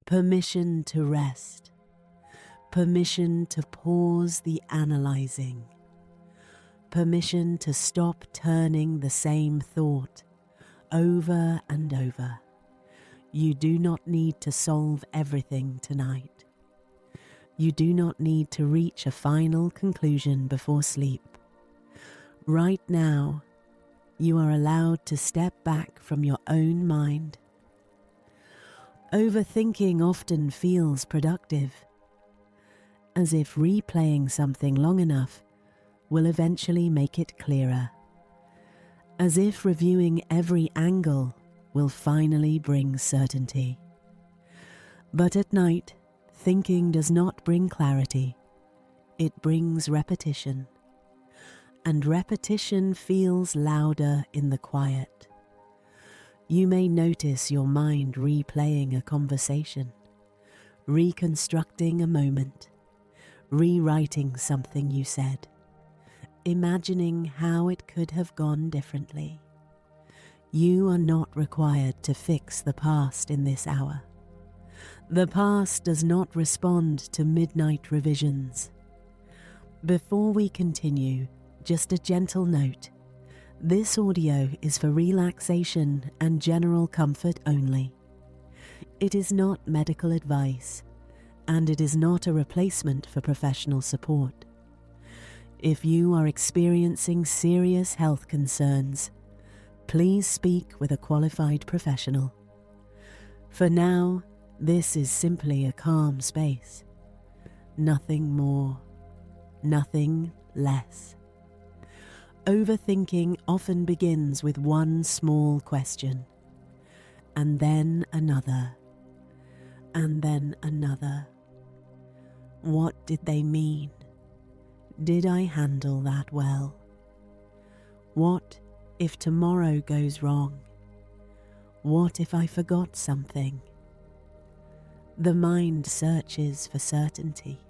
permission to rest, permission to pause the analysing, permission to stop turning the same thought over and over. You do not need to solve everything tonight. You do not need to reach a final conclusion before sleep. Right now, you are allowed to step back from your own mind. Overthinking often feels productive, as if replaying something long enough will eventually make it clearer, as if reviewing every angle will finally bring certainty. But at night, thinking does not bring clarity, it brings repetition, and repetition feels louder in the quiet. You may notice your mind replaying a conversation, reconstructing a moment, rewriting something you said, imagining how it could have gone differently. You are not required to fix the past in this hour. The past does not respond to midnight revisions. Before we continue, just a gentle note. This audio is for relaxation and general comfort only. It is not medical advice, and it is not a replacement for professional support. If you are experiencing serious health concerns, please speak with a qualified professional. For now, this is simply a calm space. Nothing more, nothing less. Overthinking often begins with one small question, and then another, and then another. What did they mean? Did I handle that well? What if tomorrow goes wrong? What if I forgot something? The mind searches for certainty,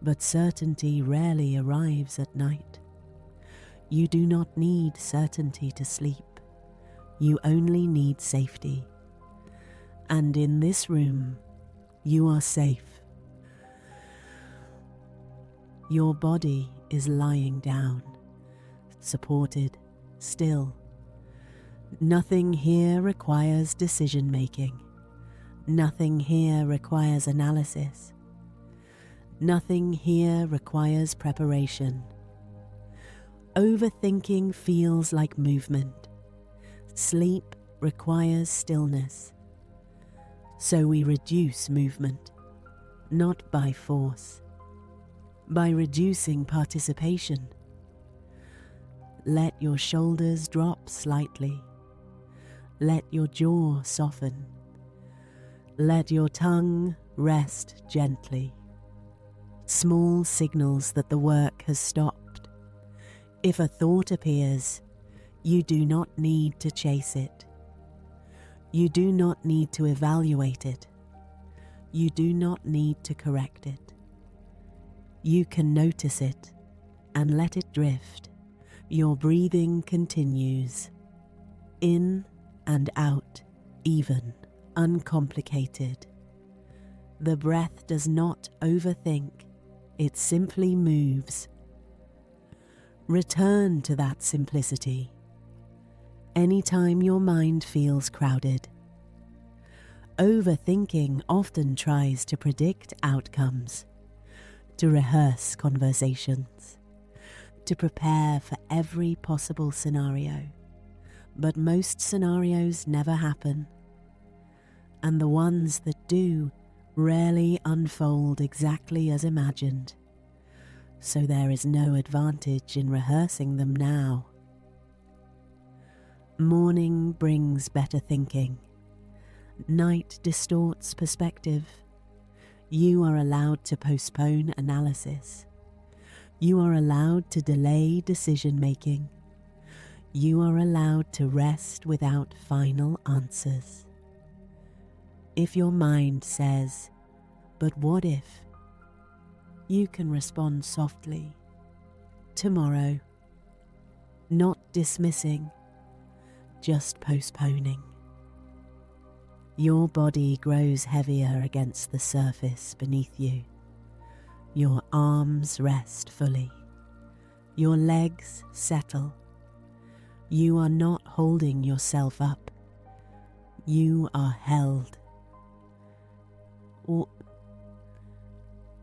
but certainty rarely arrives at night. You do not need certainty to sleep. You only need safety. And in this room, you are safe. Your body is lying down, supported, still. Nothing here requires decision-making. Nothing here requires analysis. Nothing here requires preparation. Overthinking feels like movement. Sleep requires stillness. So we reduce movement, not by force, by reducing participation. Let your shoulders drop slightly. Let your jaw soften. Let your tongue rest gently. Small signals that the work has stopped. If a thought appears, you do not need to chase it. You do not need to evaluate it. You do not need to correct it. You can notice it and let it drift. Your breathing continues, in and out, even, uncomplicated. The breath does not overthink, it simply moves. Return to that simplicity anytime your mind feels crowded. Overthinking often tries to predict outcomes, to rehearse conversations, to prepare for every possible scenario. But most scenarios never happen, and the ones that do rarely unfold exactly as imagined. So there is no advantage in rehearsing them now. Morning brings better thinking. Night distorts perspective. You are allowed to postpone analysis. You are allowed to delay decision-making. You are allowed to rest without final answers. If your mind says, "But what if?" you can respond softly, "Tomorrow," not dismissing, just postponing. Your body grows heavier against the surface beneath you. Your arms rest fully. Your legs settle. You are not holding yourself up. You are held.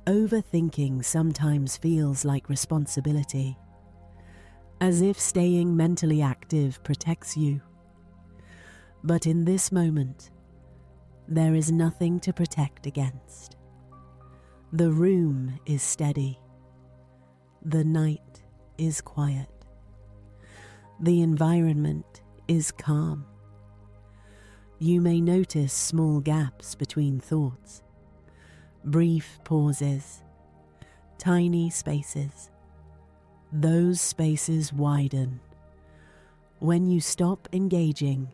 Overthinking sometimes feels like responsibility, as if staying mentally active protects you. But in this moment, there is nothing to protect against. The room is steady. The night is quiet. The environment is calm. You may notice small gaps between thoughts, brief pauses, tiny spaces. Those spaces widen. When you stop engaging,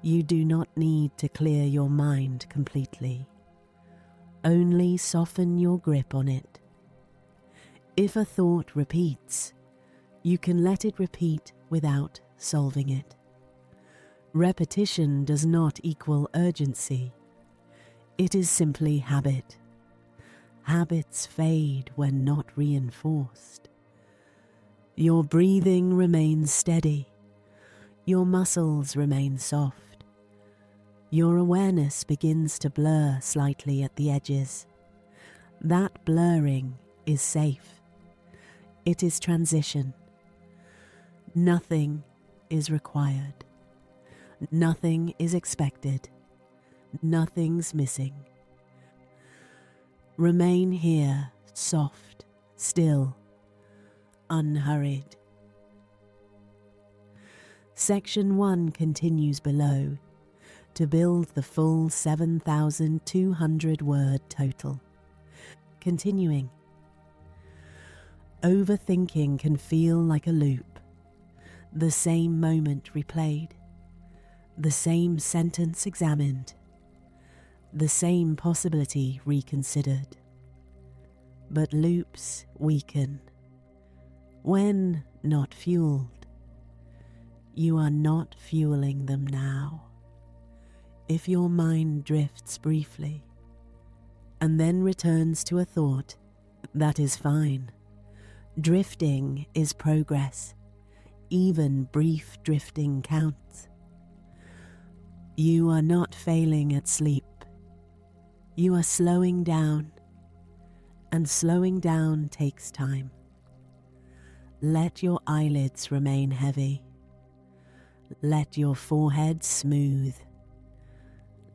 you do not need to clear your mind completely. Only soften your grip on it. If a thought repeats, you can let it repeat without solving it. Repetition does not equal urgency. It is simply habit. Habits fade when not reinforced. Your breathing remains steady. Your muscles remain soft. Your awareness begins to blur slightly at the edges. That blurring is safe. It is transition. Nothing is required. Nothing is expected. Nothing's missing. Remain here, soft, still, unhurried. Section 1 continues below to build the full 7,200 word total. Continuing. Overthinking can feel like a loop. The same moment replayed. The same sentence examined. The same possibility reconsidered. But loops weaken. When not fueled, you are not fueling them now. If your mind drifts briefly and then returns to a thought, that is fine. Drifting is progress. Even brief drifting counts. You are not failing at sleep. You are slowing down, and slowing down takes time. Let your eyelids remain heavy. Let your forehead smooth.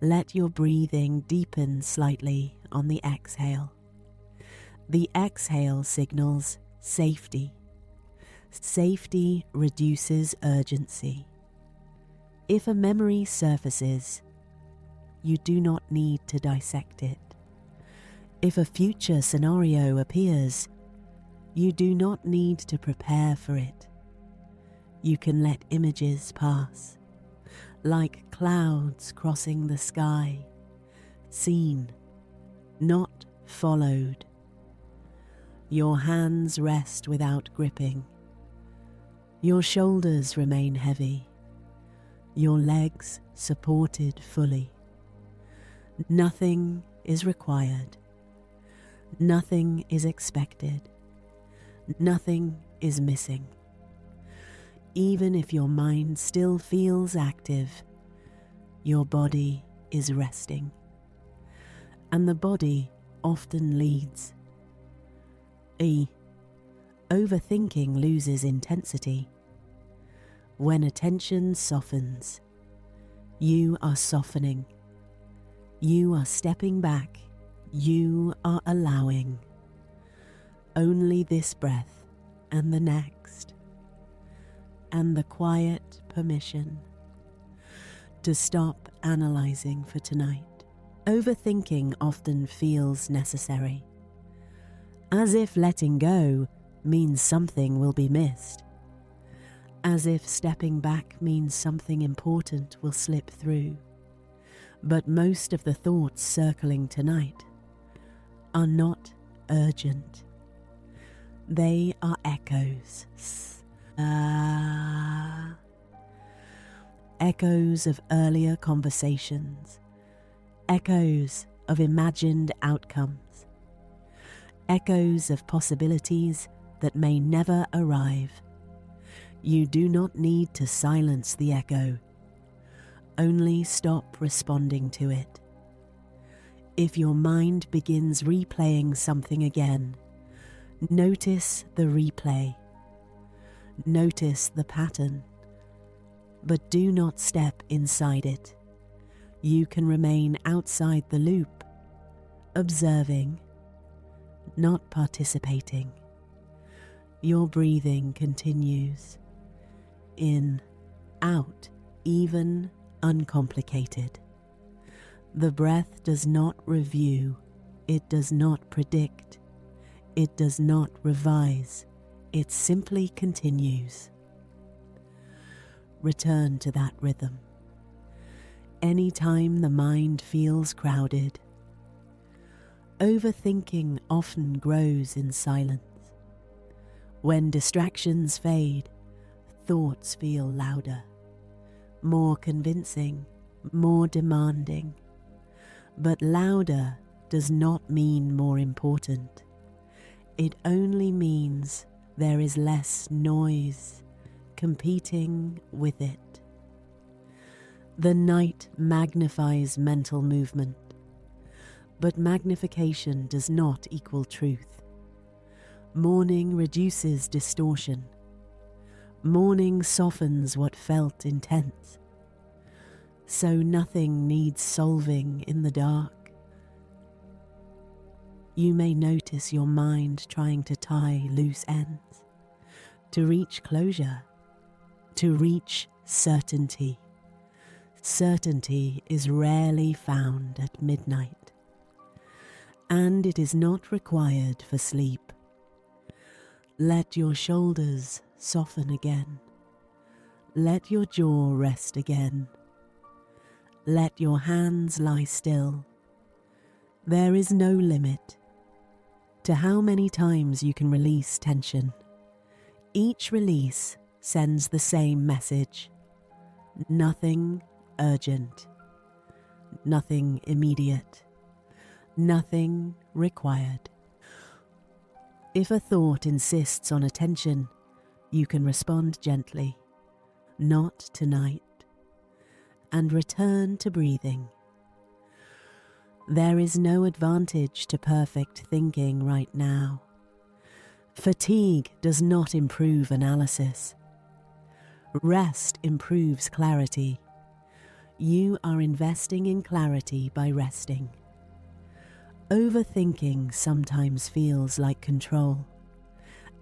Let your breathing deepen slightly on the exhale. The exhale signals safety. Safety reduces urgency. If a memory surfaces, you do not need to dissect it. If a future scenario appears, you do not need to prepare for it. You can let images pass, like clouds crossing the sky, seen, not followed. Your hands rest without gripping. Your shoulders remain heavy. Your legs supported fully. Nothing is required. Nothing is expected. Nothing is missing. Even if your mind still feels active, your body is resting. And the body often leads. Overthinking loses intensity. When attention softens, you are softening. You are stepping back. You are allowing. Only this breath and the next. And the quiet permission to stop analysing for tonight. Overthinking often feels necessary, as if letting go means something will be missed, as if stepping back means something important will slip through. But most of the thoughts circling tonight are not urgent. They are echoes. echoes of earlier conversations, echoes of imagined outcomes, echoes of possibilities that may never arrive. You do not need to silence the echo, only stop responding to it. If your mind begins replaying something again, notice the replay. Notice the pattern, but do not step inside it. You can remain outside the loop, observing, not participating. Your breathing continues, in, out, even uncomplicated. The breath does not review, it does not predict, it does not revise, it simply continues. Return to that rhythm. Anytime the mind feels crowded, overthinking often grows in silence. When distractions fade, thoughts feel louder, more convincing, more demanding. But louder does not mean more important. It only means there is less noise competing with it. The night magnifies mental movement, but magnification does not equal truth. Morning reduces distortion. Morning softens what felt intense. So nothing needs solving in the dark. You may notice your mind trying to tie loose ends, to reach closure, to reach certainty. Certainty is rarely found at midnight, and it is not required for sleep. Let your shoulders soften again. Let your jaw rest again. Let your hands lie still. There is no limit to how many times you can release tension. Each release sends the same message. Nothing urgent. Nothing immediate. Nothing required. If a thought insists on attention, you can respond gently. Not tonight. And return to breathing. There is no advantage to perfect thinking right now. Fatigue does not improve analysis. Rest improves clarity. You are investing in clarity by resting. Overthinking sometimes feels like control,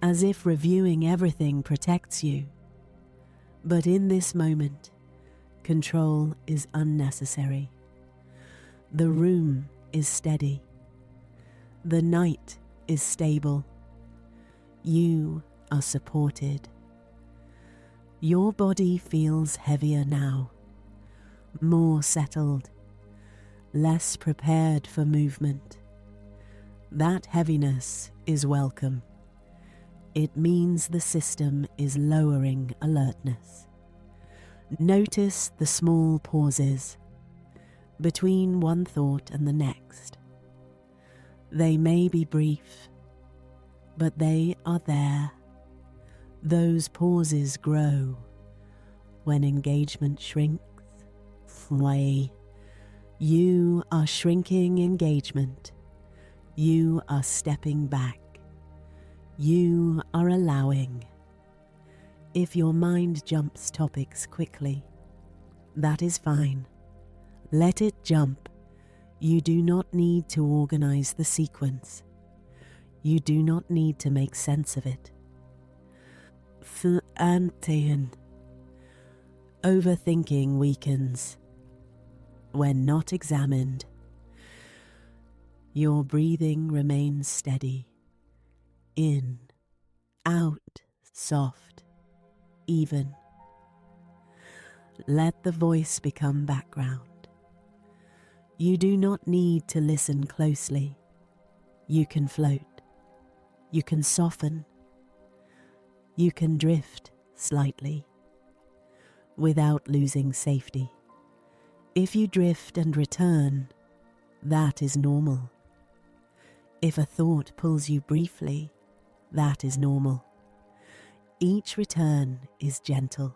as if reviewing everything protects you. But in this moment, control is unnecessary. The room is steady. The night is stable. You are supported. Your body feels heavier now, more settled, less prepared for movement. That heaviness is welcome. It means the system is lowering alertness. Notice the small pauses between one thought and the next. They may be brief, but they are there. Those pauses grow when engagement shrinks. Way. You are shrinking engagement. You are stepping back. You are allowing. If your mind jumps topics quickly, that is fine. Let it jump. You do not need to organize the sequence. You do not need to make sense of it. Overthinking weakens when not examined. Your breathing remains steady. In, out, soft, even. Let the voice become background. You do not need to listen closely. You can float. You can soften. You can drift slightly. without losing safety. If you drift and return, that is normal. If a thought pulls you briefly, that is normal. Each return is gentle.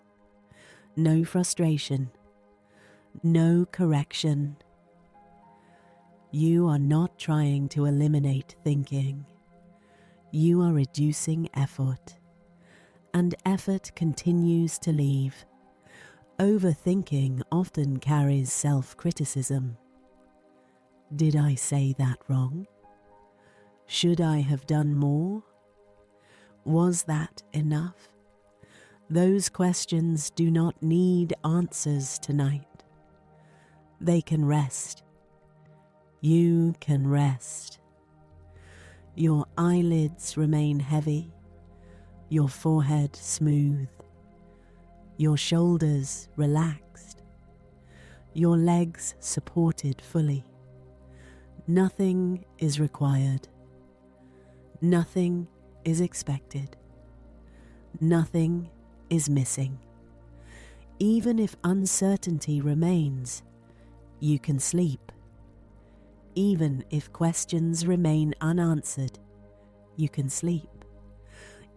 No frustration, no correction. You are not trying to eliminate thinking. You are reducing effort, and effort continues to leave. Overthinking often carries self-criticism. Did I say that wrong? Should I have done more? Was that enough? Those questions do not need answers tonight. They can rest. You can rest. Your eyelids remain heavy, your forehead smooth, your shoulders relaxed, your legs supported fully. Nothing is required. Nothing is expected. Nothing is missing. Even if uncertainty remains, you can sleep. Even if questions remain unanswered, you can sleep.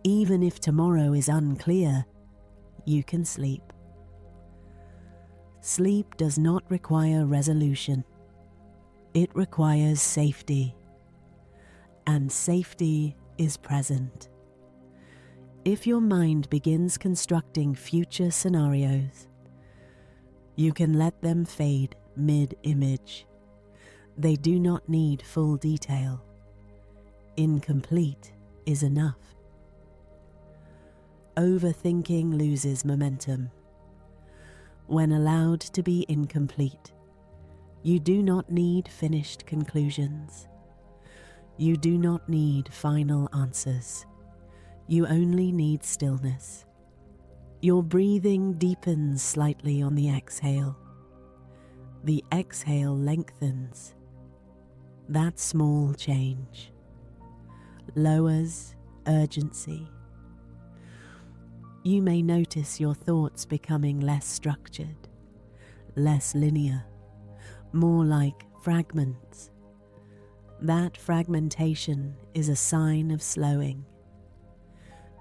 Even if tomorrow is unclear, you can sleep. Sleep does not require resolution. It requires safety. And safety is present. If your mind begins constructing future scenarios, you can let them fade mid-image. They do not need full detail. Incomplete is enough. Overthinking loses momentum. When allowed to be incomplete, you do not need finished conclusions. You do not need final answers. You only need stillness. Your breathing deepens slightly on the exhale. The exhale lengthens. That small change lowers urgency. You may notice your thoughts becoming less structured, less linear, more like fragments. That fragmentation is a sign of slowing.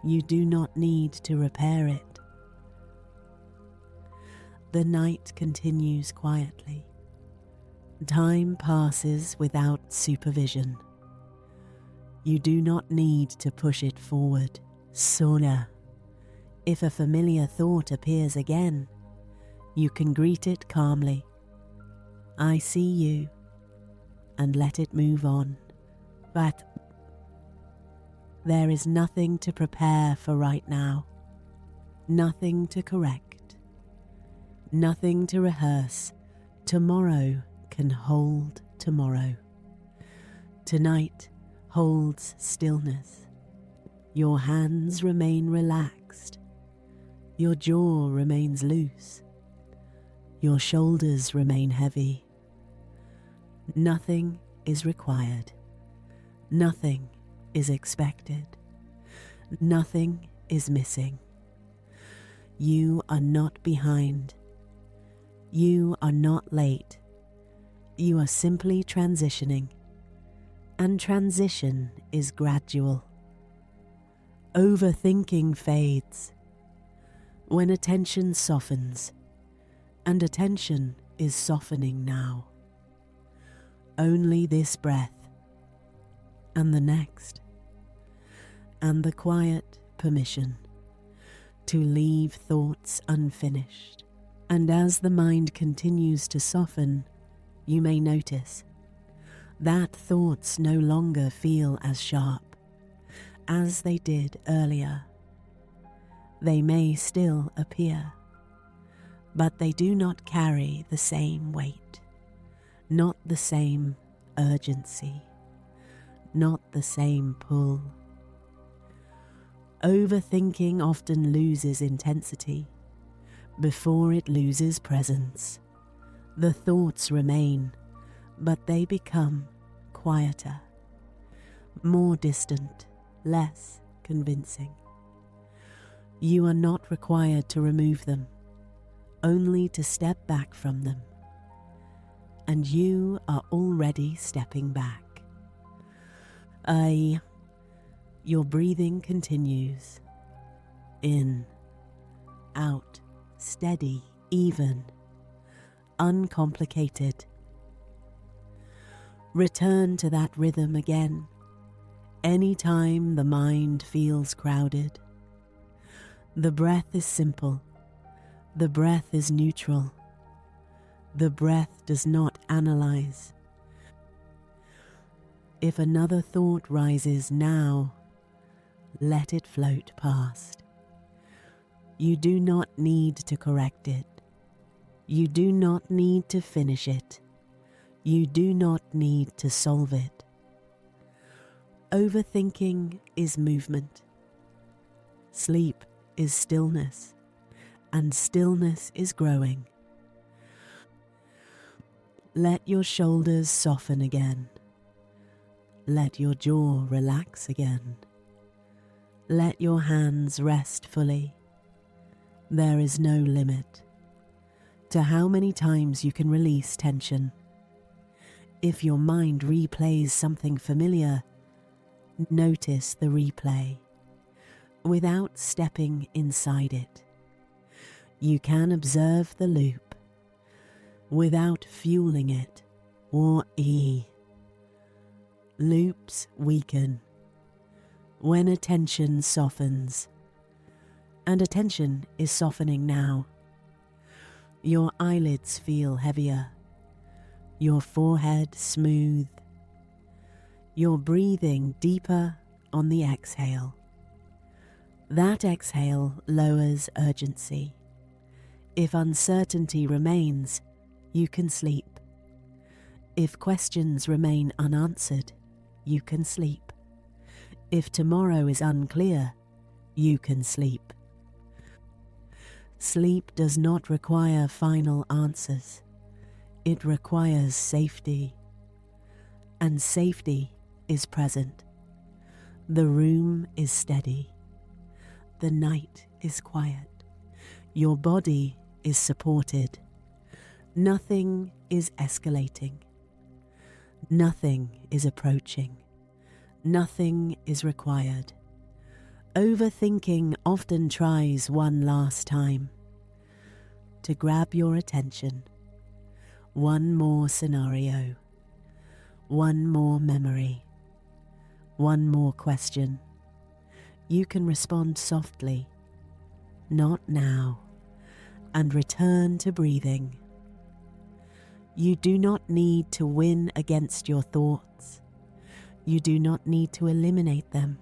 You do not need to repair it. The night continues quietly. Time passes without supervision. You do not need to push it forward. Sooner. If a familiar thought appears again, you can greet it calmly. I see you, and let it move on. But there is nothing to prepare for right now. Nothing to correct. Nothing to rehearse. Tomorrow can hold tomorrow. Tonight holds stillness. Your hands remain relaxed. Your jaw remains loose. Your shoulders remain heavy. Nothing is required. Nothing is expected. Nothing is missing. You are not behind. You are not late. You are simply transitioning, and transition is gradual. Overthinking fades when attention softens, and attention is softening now. Only this breath, and the next, and the quiet permission to leave thoughts unfinished. And as the mind continues to soften, you may notice that thoughts no longer feel as sharp as they did earlier. They may still appear, but they do not carry the same weight, not the same urgency, not the same pull. Overthinking often loses intensity before it loses presence. The thoughts remain, but they become quieter, more distant, less convincing. You are not required to remove them. only to step back from them. And you are already stepping back. Your breathing continues. In, out, steady, even, uncomplicated. Return to that rhythm again, anytime the mind feels crowded. The breath is simple. The breath is neutral. The breath does not analyze. If another thought rises now, let it float past. You do not need to correct it. You do not need to finish it. You do not need to solve it. Overthinking is movement. Sleep is stillness, and stillness is growing. Let your shoulders soften again. Let your jaw relax again. Let your hands rest fully. There is no limit to how many times you can release tension. If your mind replays something familiar, notice the replay without stepping inside it. You can observe the loop without fueling it or Loops weaken when attention softens, and attention is softening now. Your eyelids feel heavier, your forehead smooth, your breathing deeper on the exhale. That exhale lowers urgency. If uncertainty remains, you can sleep. If questions remain unanswered, you can sleep. If tomorrow is unclear, you can sleep. Sleep does not require final answers. It requires safety. And safety is present. The room is steady. The night is quiet. Your body is supported. Nothing is escalating. Nothing is approaching. Nothing is required. Overthinking often tries one last time to grab your attention. One more scenario. One more memory. One more question. You can respond softly, not now, and return to breathing. You do not need to win against your thoughts. You do not need to eliminate them.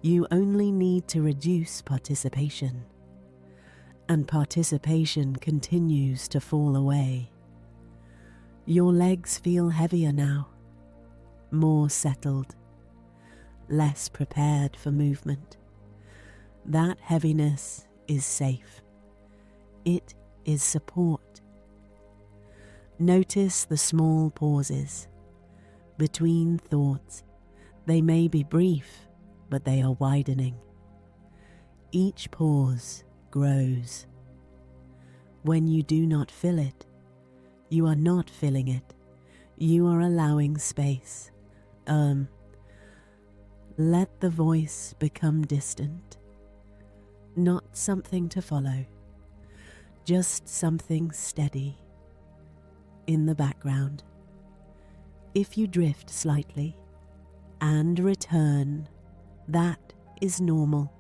You only need to reduce participation. And participation continues to fall away. Your legs feel heavier now, more settled, less prepared for movement. That heaviness is safe. It is support. Notice the small pauses between thoughts. They may be brief, but they are widening. Each pause grows. When you do not fill it, you are not filling it. You are allowing space. Let the voice become distant. Not something to follow, just something steady in the background. If you drift slightly and return, that is normal.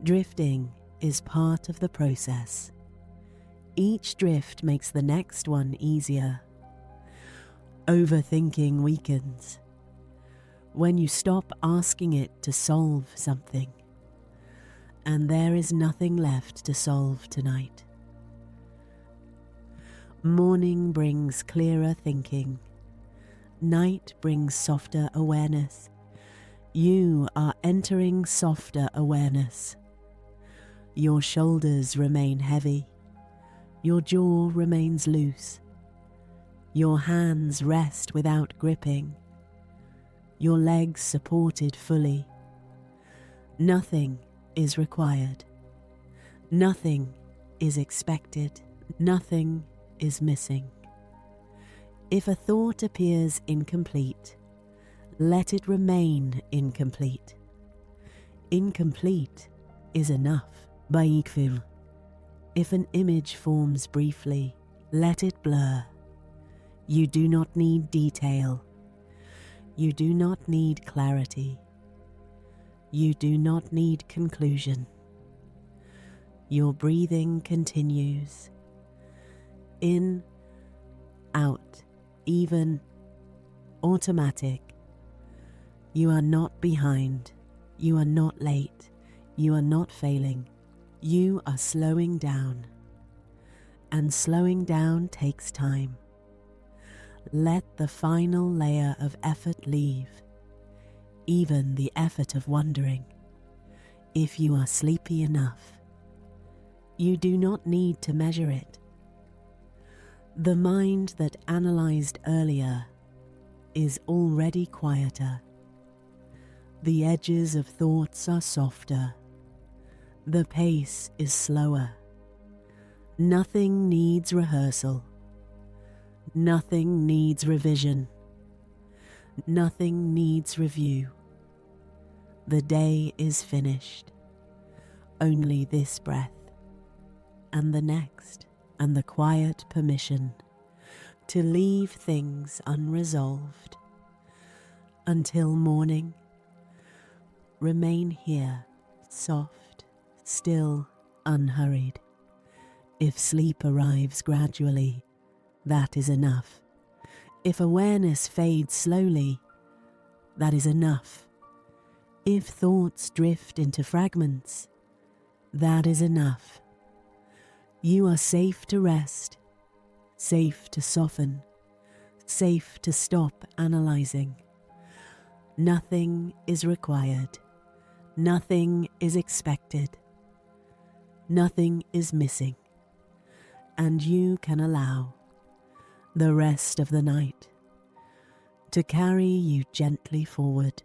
Drifting is part of the process. Each drift makes the next one easier. Overthinking weakens when you stop asking it to solve something, and there is nothing left to solve tonight. Morning brings clearer thinking. Night brings softer awareness. You are entering softer awareness. Your shoulders remain heavy. Your jaw remains loose. Your hands rest without gripping. Your legs supported fully. Nothing is required. Nothing is expected, nothing is missing. If a thought appears incomplete, let it remain incomplete. Incomplete is enough. Baikful. If an image forms briefly, let it blur. You do not need detail. You do not need clarity. You do not need conclusion. Your breathing continues. In, out, even, automatic. You are not behind. You are not late. You are not failing. You are slowing down. And slowing down takes time. Let the final layer of effort leave, even the effort of wondering. If you are sleepy enough, you do not need to measure it. The mind that analyzed earlier is already quieter. The edges of thoughts are softer. The pace is slower. Nothing needs rehearsal. Nothing needs revision. Nothing needs review. The day is finished. Only this breath, and the next, and the quiet permission to leave things unresolved. Until morning, remain here, soft, still, unhurried. If sleep arrives gradually, that is enough. If awareness fades slowly, that is enough. If thoughts drift into fragments, that is enough. You are safe to rest, safe to soften, safe to stop analyzing. Nothing is required. Nothing is expected. Nothing is missing. And you can allow the rest of the night to carry you gently forward.